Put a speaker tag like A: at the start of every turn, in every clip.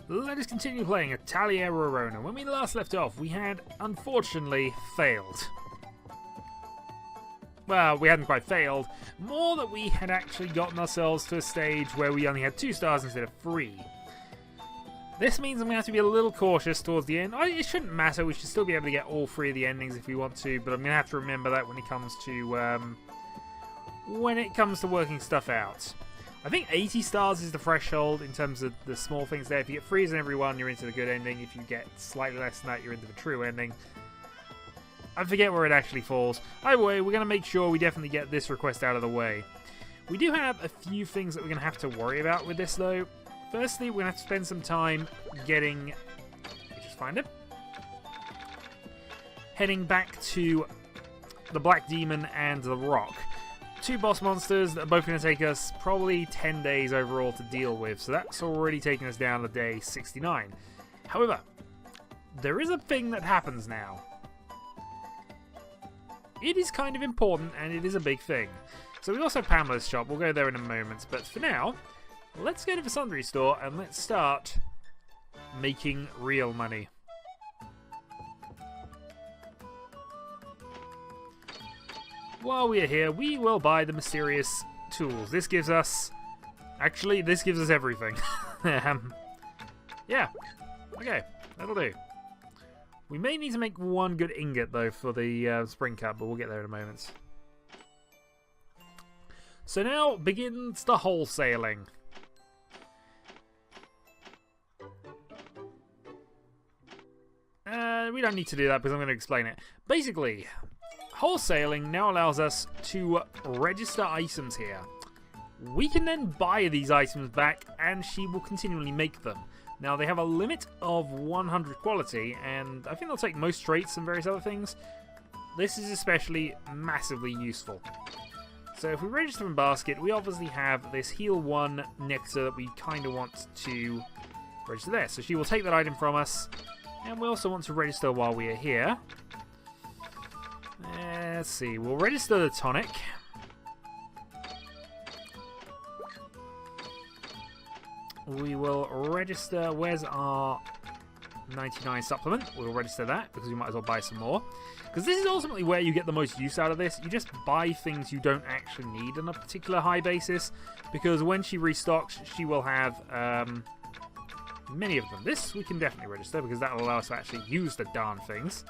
A: Let us continue playing Atelier Rorona. When we last left off, we had, unfortunately, failed. Well, we hadn't quite failed. More that we had actually gotten ourselves to a stage where we only had 2 stars instead of 3. This means I'm going to have to be a little cautious towards the end. It shouldn't matter. We should still be able to get all 3 of the endings if we want to, but I'm going to have to remember that when it comes to working stuff out. I think 80 stars is the threshold in terms of the small things there. If you get 3s in every one, you're into the good ending. If you get slightly less than that, you're into the true ending. I forget where it actually falls. Either way, we're going to make sure we definitely get this request out of the way. We do have a few things that we're going to have to worry about with this, though. Firstly, we're going to have to spend some time getting... Just find it. Heading back to the Black Demon and the Rock. 2 boss monsters that are both going to take us probably 10 days overall to deal with, so that's already taken us down to day 69. However, there is a thing that happens now. It is kind of important, and it is a big thing. So we also have Pamela's shop, we'll go there in a moment, but for now, let's go to the Sundry store and let's start making real money. While we are here, we will buy the mysterious tools. This gives us... Actually, this gives us everything. Yeah. Okay, that'll do. We may need to make 1 good ingot, though, for the spring cup, but we'll get there in a moment. So now begins the wholesaling. We don't need to do that because I'm going to explain it. Basically... Wholesaling now allows us to register items here. We can then buy these items back and she will continually make them. Now they have a limit of 100 quality and I think they'll take most traits and various other things. This is especially massively useful. So if we register in basket, we obviously have this heal 1 nectar that we kind of want to register there. So she will take that item from us and we also want to register while we are here. Let's see, we'll register the tonic. We will register, where's our 99 supplement? We'll register that because we might as well buy some more. Because this is ultimately where you get the most use out of this. You just buy things you don't actually need on a particular high basis. Because when she restocks, she will have many of them. This we can definitely register because that will allow us to actually use the darn things.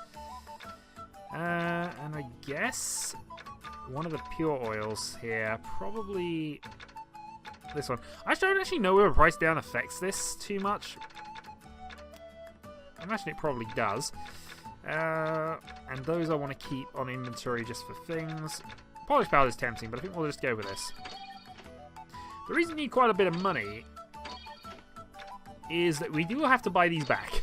A: And I guess one of the pure oils here, probably this one. I don't actually know whether price down affects this too much. I imagine it probably does. And those I want to keep on inventory just for things. Polish powder is tempting, but I think we'll just go with this. The reason we need quite a bit of money is that we do have to buy these back.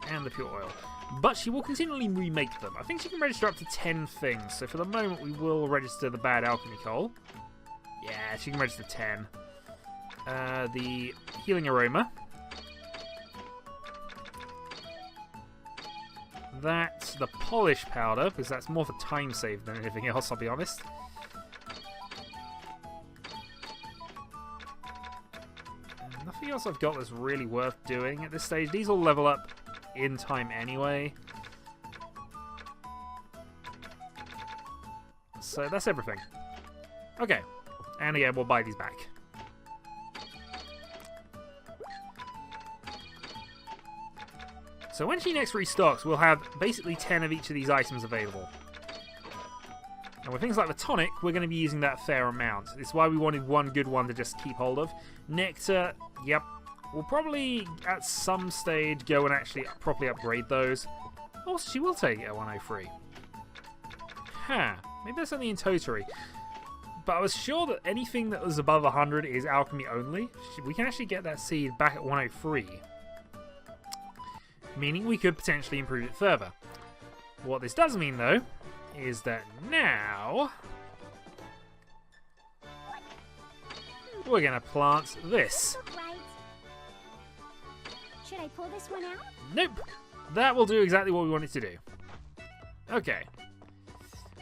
A: And the pure oil. But she will continually remake them. I think she can register up to 10 things. So for the moment, we will register the bad alchemy coal. Yeah, she can register 10. The healing aroma. That's the polish powder, because that's more for time save than anything else, I'll be honest. And nothing else I've got that's really worth doing at this stage. These will level up in time anyway. So that's everything. Okay. And again, we'll buy these back. So when she next restocks, we'll have basically 10 of each of these items available. And with things like the tonic, we're going to be using that fair amount. It's why we wanted 1 good one to just keep hold of. Nectar, yep. We'll probably, at some stage, go and actually properly upgrade those. Also, she will take it at 103. Huh. Maybe that's only in Totori. But I was sure that anything that was above 100 is alchemy only. We can actually get that seed back at 103. Meaning we could potentially improve it further. What this does mean, though, is that now we're going to plant this.
B: Should I pull this one out?
A: Nope. That will do exactly what we want it to do. Okay.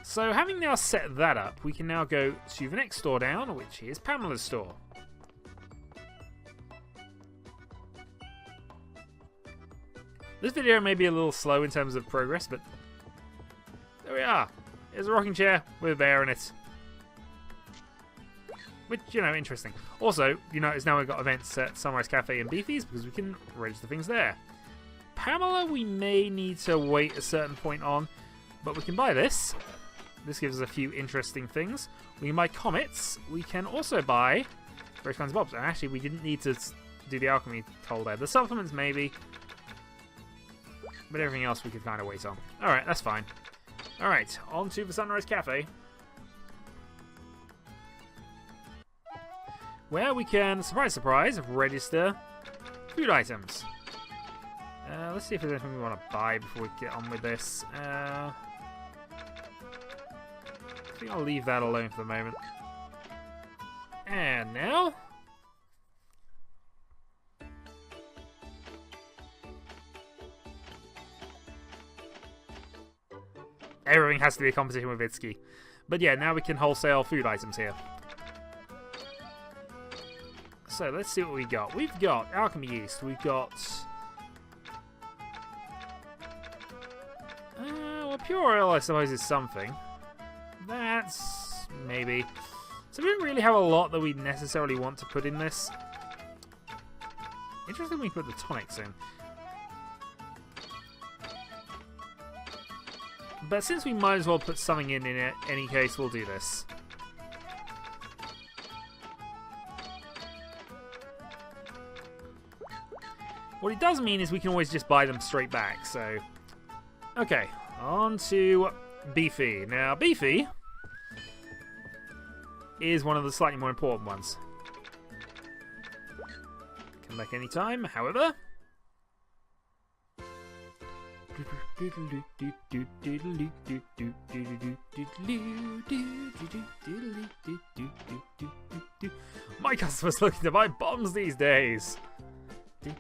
A: So having now set that up, we can now go to the next store down, which is Pamela's store. This video may be a little slow in terms of progress, but there we are. There's a rocking chair with a bear in it. Which, you know, interesting. Also, you notice now we've got events at Sunrise Cafe and Beefy's because we can register things there. Pamela, we may need to wait a certain point on, but we can buy this. This gives us a few interesting things. We can buy comets. We can also buy various kinds of bobs. And actually, we didn't need to do the alchemy toll there. The supplements, maybe. But everything else we could kind of wait on. Alright, that's fine. Alright, on to the Sunrise Cafe. Where we can, surprise, surprise, register food items. Let's see if there's anything we want to buy before we get on with this. I think I'll leave that alone for the moment. And now... everything has to be a competition with Vitsky. But yeah, now we can wholesale food items here. So let's see what we got. We've got alchemy yeast. We've got... well, pure oil, I suppose, is something. That's... maybe. So we don't really have a lot that we necessarily want to put in this. Interesting we put the tonics in. But since we might as well put something in it, any case, we'll do this. What it does mean is we can always just buy them straight back, so... okay, on to Beefy. Now, Beefy is one of the slightly more important ones. Come back anytime, however... my customers looking to buy bombs these days. Well,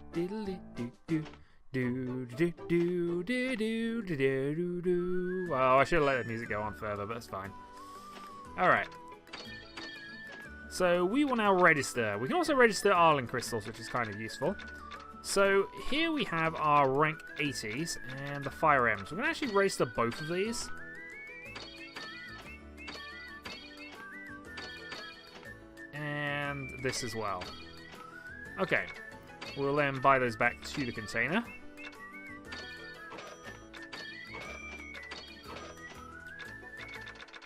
A: I should have let the music go on further, but it's fine. Alright. So we will now register. We can also register Arland crystals, which is kind of useful. So here we have our rank 80s and the Fire M's. We're going to actually register both of these. And this as well. Okay. We'll then buy those back to the container.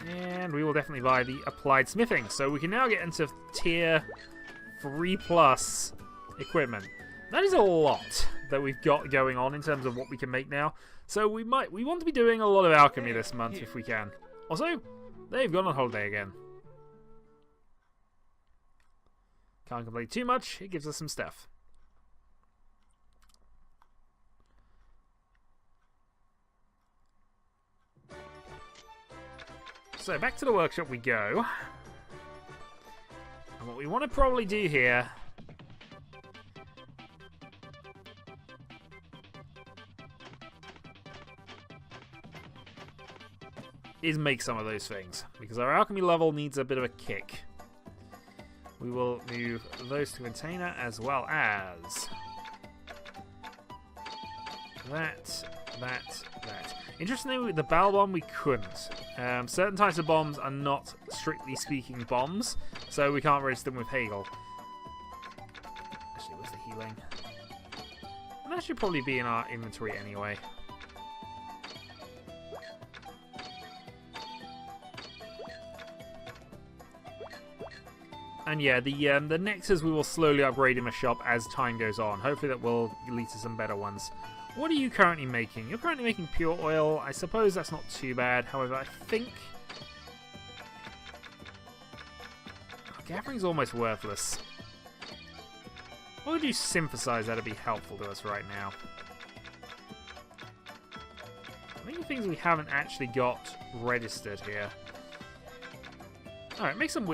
A: And we will definitely buy the applied smithing. So we can now get into tier 3+ equipment. That is a lot that we've got going on in terms of what we can make now. So we want to be doing a lot of alchemy this month if we can. Also, they've gone on holiday again. Can't complain too much. It gives us some stuff. So back to the workshop we go. And what we want to probably do here is make some of those things, because our alchemy level needs a bit of a kick. We will move those to container as well as that. Interestingly, with the barrel bomb we couldn't. Certain types of bombs are not, strictly speaking, bombs, so we can't register them with Hagel. Actually, where's the healing? And that should probably be in our inventory anyway. And yeah, the Nexus we will slowly upgrade in the shop as time goes on. Hopefully that will lead to some better ones. What are you currently making? You're currently making pure oil. I suppose that's not too bad. However, I think... gathering's almost worthless. What would you synthesize that'd be helpful to us right now? I think the things we haven't actually got registered here. Alright, make some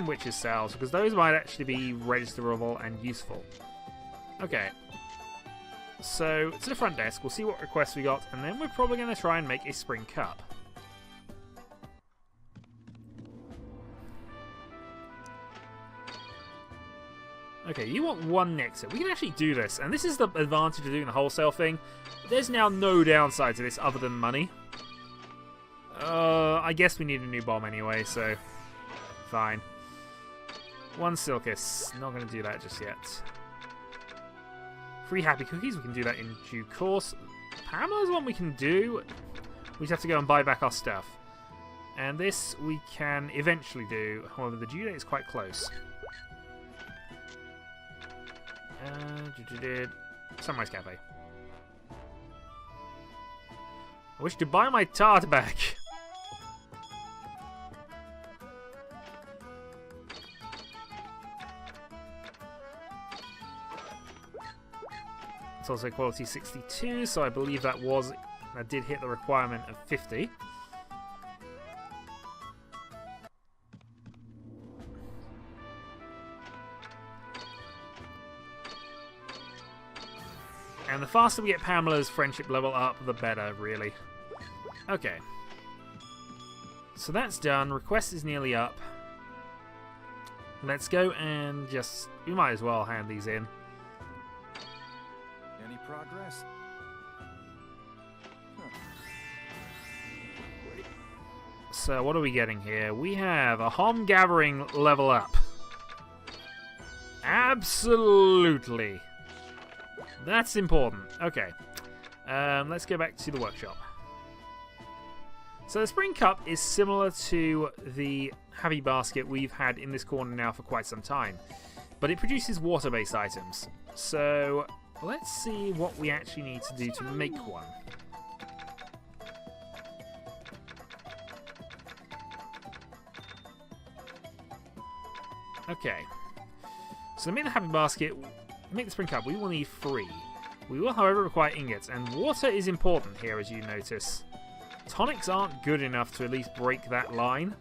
A: witches' cells, because those might actually be registerable and useful. Okay. So, to the front desk, we'll see what requests we got, and then we're probably going to try and make a spring cup. Okay, you want one nectar. We can actually do this, and this is the advantage of doing the wholesale thing. There's now no downside to this other than money. I guess we need a new bomb anyway, so fine. One Silkus. Not going to do that just yet. 3 happy cookies. We can do that in due course. Pamela's one we can do. We just have to go and buy back our stuff. And this we can eventually do. However, the due date is quite close. Sunrise Cafe. I wish to buy my tart back. It's also quality 62, so I believe that did hit the requirement of 50. And the faster we get Pamela's friendship level up, the better, really. Okay. So that's done. Request is nearly up. Let's go and just... We might as well hand these in.
B: Any progress?
A: So what are we getting here? We have a Hom Gathering level up. Absolutely. That's important. Okay. Let's go back to the workshop. So the Spring Cup is similar to the Happy Basket we've had in this corner now for quite some time. But it produces water-based items. So let's see what we actually need to do to make one. Okay. So to make the Happy Basket... Make the Spring Cup, we will need 3. We will, however, require ingots, and water is important here, as you notice. Tonics aren't good enough to at least break that line,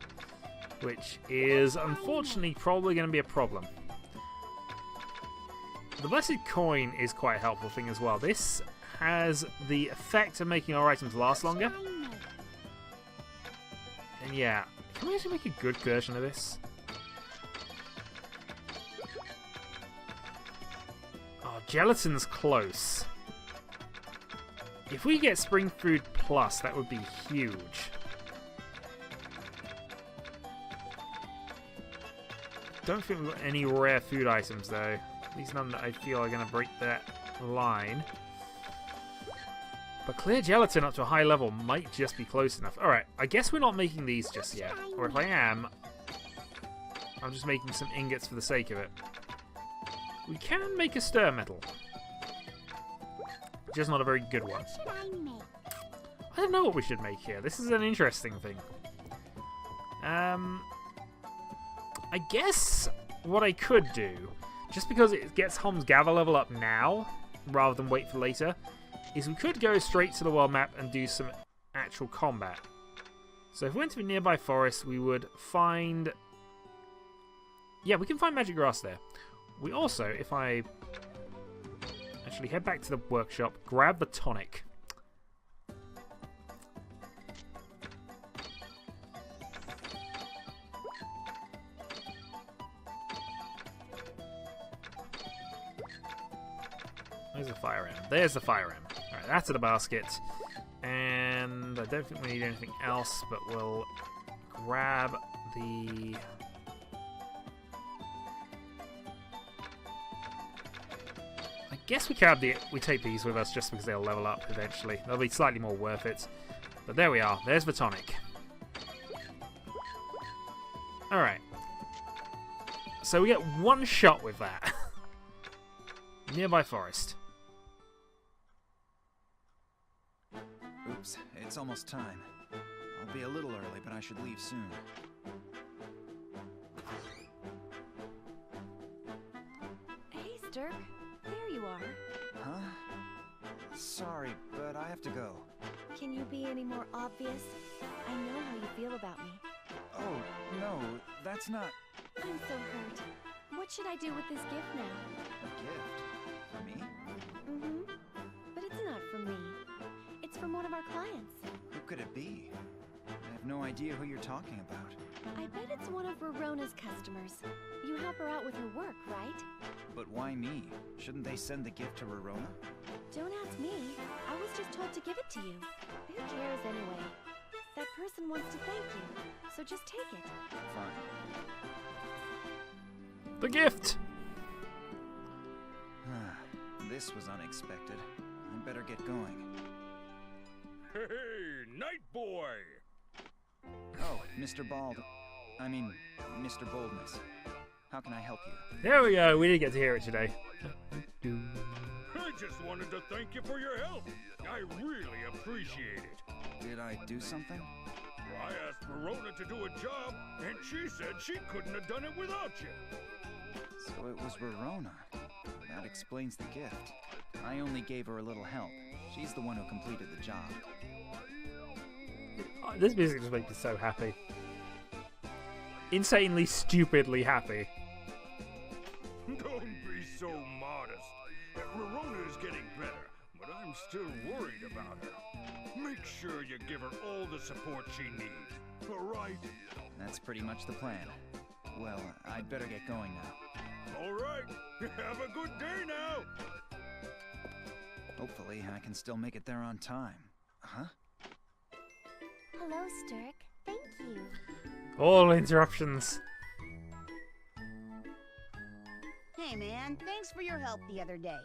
A: which is, unfortunately, probably going to be a problem. The Blessed Coin is quite a helpful thing as well. This has the effect of making our items last longer. And yeah, can we actually make a good version of this? Gelatin's close. If we get Spring Food Plus, that would be huge. Don't think we've got any rare food items, though. At least none that I feel are going to break that line. But clear gelatin up to a high level might just be close enough. Alright, I guess we're not making these just yet. Or if I am, I'm just making some ingots for the sake of it. We can make a stir metal. Just not a very good one. I don't know what we should make here. This is an interesting thing. I guess what I could do, just because it gets Hom's Gather level up now, rather than wait for later, is we could go straight to the world map and do some actual combat. So if we went to a nearby forest, we would find... Yeah, we can find magic grass there. We also, if I actually head back to the workshop, grab the tonic. Where's the fire ram? There's the fire ram. Alright, that's in the basket. And I don't think we need anything else, but we'll grab the... I guess we take these with us just because they'll level up eventually. They'll be slightly more worth it. But there we are. There's the tonic. Alright. So we get one shot with that. Nearby forest.
B: Oops, it's almost time. I'll be a little early, but I should leave soon.
C: Hey, Sturk. There you are.
B: Huh? Sorry, but I have to go.
C: Can you be any more obvious? I know how you feel about me.
B: Oh, no, that's not...
C: I'm so hurt. What should I do with this gift now?
B: a gift. For me?
C: Mm-hmm. But it's not from me. It's from one of our clients.
B: Who could it be? I have no idea who you're talking about.
C: I bet it's one of Rorona's customers. You help her out with her work, right?
B: But why me? Shouldn't they send the gift to Rorona?
C: Don't ask me. I was just told to give it to you. Who cares anyway? That person wants to thank you, so just take it.
B: Fine.
A: The gift!
B: This was unexpected. I better get going.
D: Hey, Night Boy!
B: Oh, Mr. Bald. I mean, Mr. Boldness. How can I help you?
A: There we go, we did get to hear it today.
D: I just wanted to thank you for your help. I really appreciate it.
B: Did I do something?
D: I asked Rorona to do a job, and she said she couldn't have done it without you.
B: So it was Rorona. That explains the gift. I only gave her a little help. She's the one who completed the job.
A: This music just makes me so happy. Insanely, stupidly happy.
D: Don't be so modest. Rorona is getting better, but I'm still worried about her. Make sure you give her all the support she needs, all right?
B: That's pretty much the plan. Well, I'd better get going now.
D: All right. Have a good day now.
B: Hopefully, I can still make it there on time. Huh?
C: Hello, Stirk. Thank you.
A: All interruptions.
E: Hey man, thanks for your help the other day.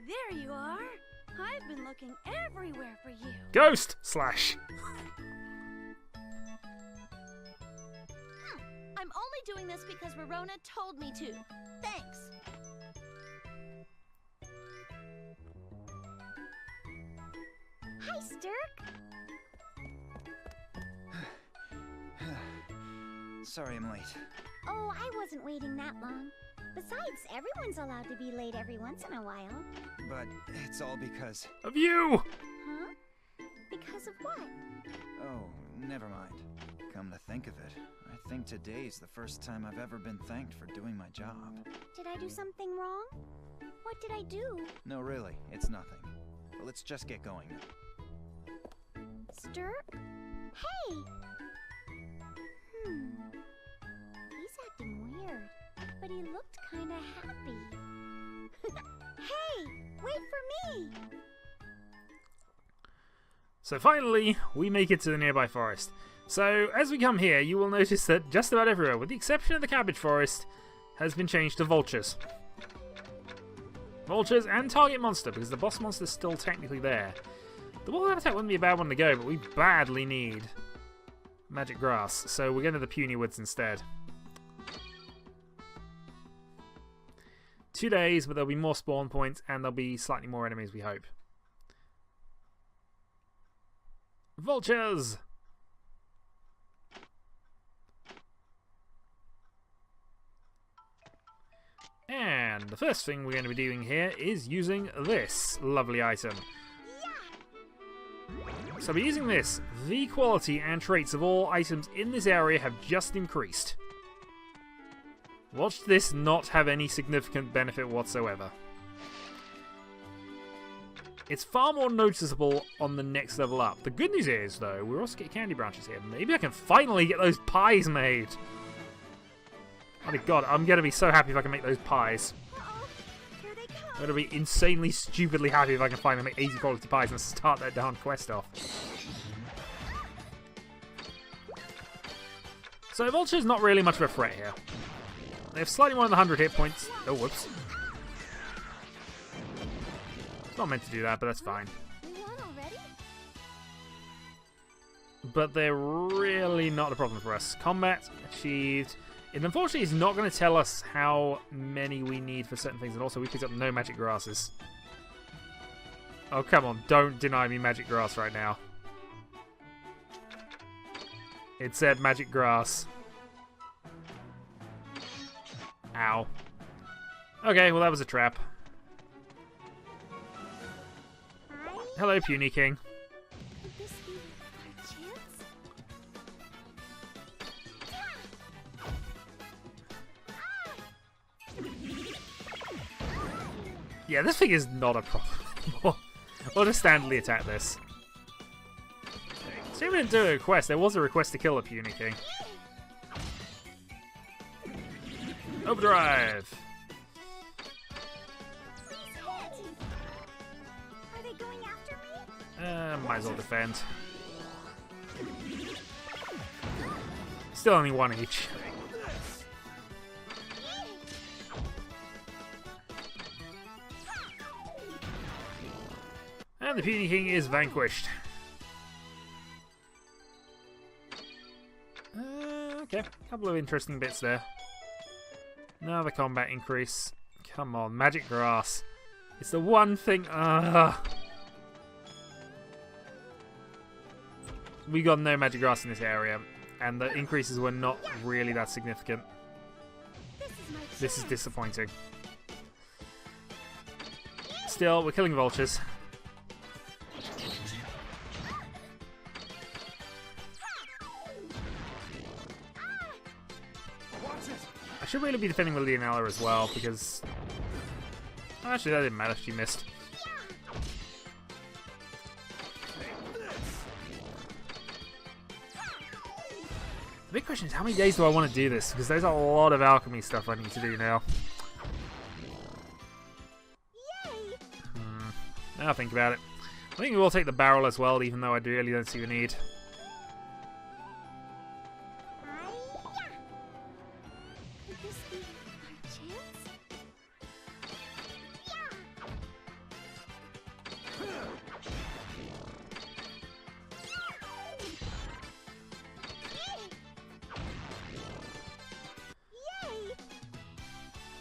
C: There you are. I've been looking everywhere for you.
A: Ghost! Slash.
C: I'm only doing this because Rorona told me to. Thanks. Hi, Stirk.
B: Sorry I'm late.
F: Oh, I wasn't waiting that long. Besides, everyone's allowed to be late every once in a while.
B: But it's all because...
A: Of you!
F: Huh? Because of what?
B: Oh, never mind. Come to think of it, I think today's the first time I've ever been thanked for doing my job.
F: Did I do something wrong? What did I do?
B: No, really, it's nothing. But let's just get going now.
F: Stirk? Hey! He's acting weird, but he looked kinda happy. Hey! Wait for me!
A: So finally, we make it to the nearby forest. So, as we come here, you will notice that just about everywhere, with the exception of the cabbage forest, has been changed to vultures. Vultures and target monster, because the boss monster is still technically there. The wall habitat wouldn't be a bad one to go, but we badly need magic grass, so we're going to the puny woods instead. 2 days, but there'll be more spawn points, and there'll be slightly more enemies, we hope. Vultures! And the first thing we're going to be doing here is using this lovely item. So by using this, the quality and traits of all items in this area have just increased. Watch this not have any significant benefit whatsoever. It's far more noticeable on the next level up. The good news is, though, we're also getting candy branches here. Maybe I can finally get those pies made. Oh my god, I'm going to be so happy if I can make those pies.
C: Here they come.
A: I'm going to be insanely, stupidly happy if I can finally make 80 quality pies and start that darn quest off. So Vulture's not really much of a threat here. They have slightly more than 100 hit points. Oh, whoops. It's not meant to do that, but that's fine.
C: We won already?
A: But they're really not a problem for us. Combat achieved. It unfortunately is not going to tell us how many we need for certain things, and also we picked up no magic grasses. Oh, come on, don't deny me magic grass right now. It said magic grass. Ow. Okay, well that was a trap. Hello, Puny King.
C: Could this be our chance?
A: Yeah, this thing is not a problem. We'll just standardly attack this. See, we didn't do a request. There was a request to kill a puny king. Overdrive!
F: Are they going after me?
A: Might as well defend. Still only one each. And the puny king is vanquished. Okay, a couple of interesting bits there. Another combat increase. Come on, magic grass. It's the one thing. We got no magic grass in this area, and the increases were not really that significant. This is disappointing. Still, we're killing vultures. I should really be defending with Leonella as well, because... Actually, that didn't matter. She missed. The big question is, how many days do I want to do this? Because there's a lot of alchemy stuff I need to do now. Now think about it. I think we will take the barrel as well, even though I really don't see the need.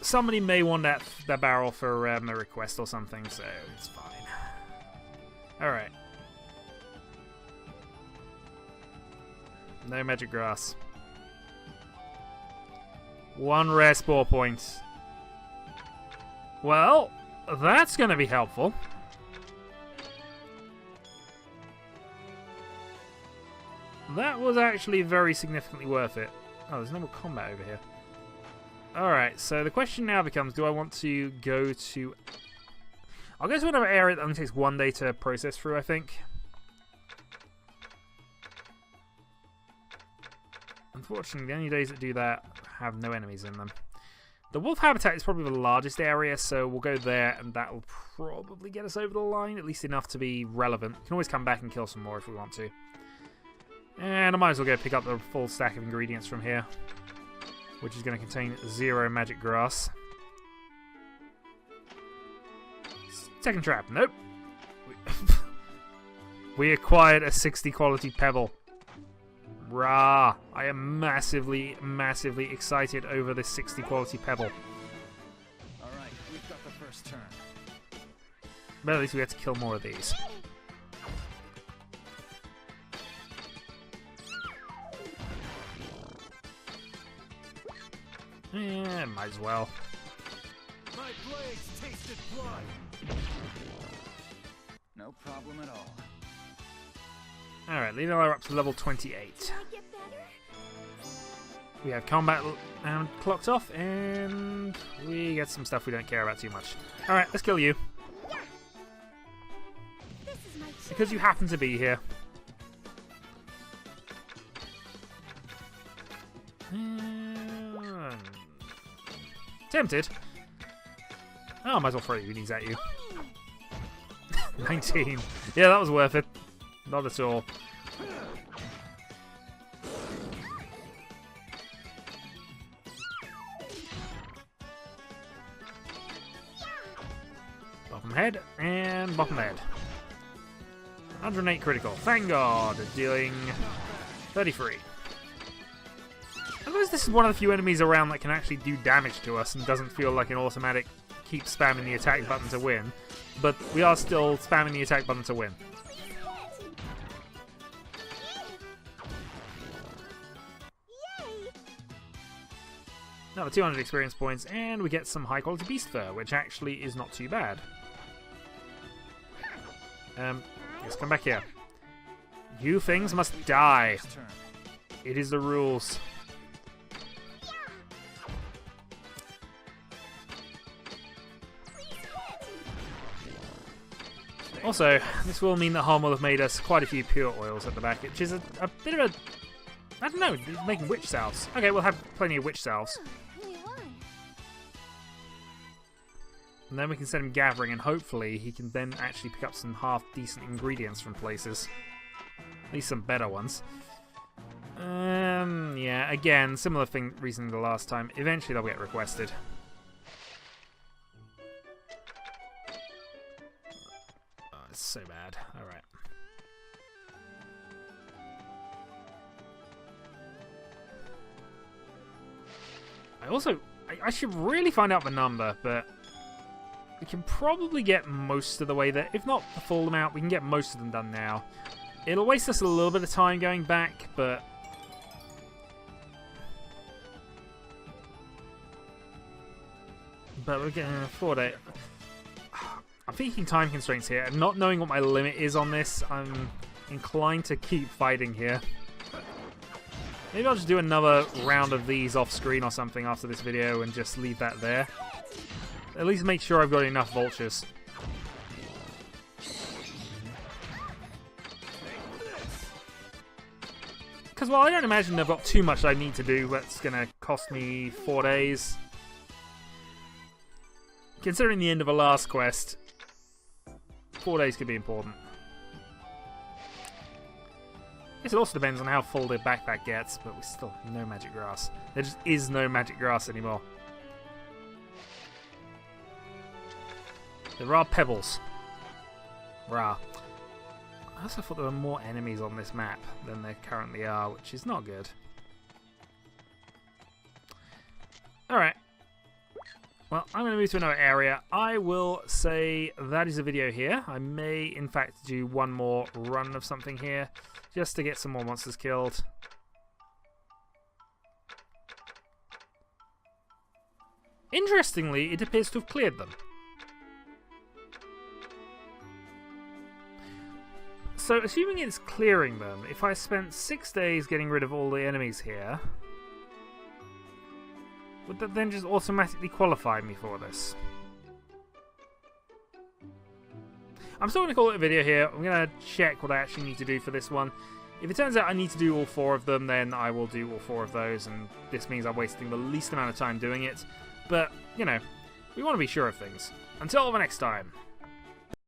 A: Somebody may want that barrel for a request or something, so it's fine. Alright. No magic grass. One rare spore point. Well, that's going to be helpful. That was actually very significantly worth it. Oh, there's no more combat over here. Alright, so the question now becomes, do I want to go to... I'll go to another area that only takes 1 day to process through, I think. Unfortunately, the only days that do that have no enemies in them. The wolf habitat is probably the largest area, so we'll go there, and that will probably get us over the line, at least enough to be relevant. We can always come back and kill some more if we want to. And I might as well go pick up the full stack of ingredients from here, which is going to contain 0 magic grass. Second trap. Nope. We acquired a 60 quality pebble. Rah! I am massively, massively excited over this 60 quality pebble.
B: Alright, we've got the first turn.
A: But at least we had to kill more of these. Yeah, might as well.
D: My blades tasted blood.
B: No problem at all.
A: Alright, Leonella up to level 28. We have combat clocked off, and we get some stuff we don't care about too much. Alright, let's kill you. Because you happen to be here. Tempted. Oh, I might as well throw unis at you. 19. Yeah, that was worth it. Not at all. Bottom head and bottom head. 108 critical. Thank God. Dealing 33. I suppose this is one of the few enemies around that can actually do damage to us and doesn't feel like an automatic keep spamming the attack button to win. But we are still spamming the attack button to win. Another 200 experience points, and we get some high quality beast fur, which actually is not too bad. Let's come back here. You things must die. It is the rules. Also, this will mean that Harm will have made us quite a few pure oils at the back, which is a bit of a... I don't know, making witch salves. Okay, we'll have plenty of witch salves.
F: We won.
A: And then we can send him gathering, and hopefully he can then actually pick up some half-decent ingredients from places. At least some better ones. Yeah, again, similar reason to the last time. Eventually they'll get requested. Oh, it's so bad. Alright. I should really find out the number, but we can probably get most of the way there. If not the full amount, we can get most of them done now. It'll waste us a little bit of time going back, but... we're getting 4 days. I'm thinking time constraints here, and not knowing what my limit is on this, I'm inclined to keep fighting here. Maybe I'll just do another round of these off screen or something after this video and just leave that there. At least make sure I've got enough vultures. Because, well, I don't imagine I've got too much I need to do that's going to cost me 4 days. Considering the end of a last quest, 4 days could be important. I guess it also depends on how full the backpack gets, but we still have no magic grass. There just is no magic grass anymore. There are pebbles. Rah. I also thought there were more enemies on this map than there currently are, which is not good. Alright. Well, I'm going to move to another area. I will say that is a video here. I may, in fact, do one more run of something here, just to get some more monsters killed. Interestingly, it appears to have cleared them. So, assuming it's clearing them, if I spent 6 days getting rid of all the enemies here, would that then just automatically qualify me for this? I'm still going to call it a video here. I'm going to check what I actually need to do for this one. If it turns out I need to do all 4 of them, then I will do all 4 of those, and this means I'm wasting the least amount of time doing it. But, you know, we want to be sure of things. Until the next time.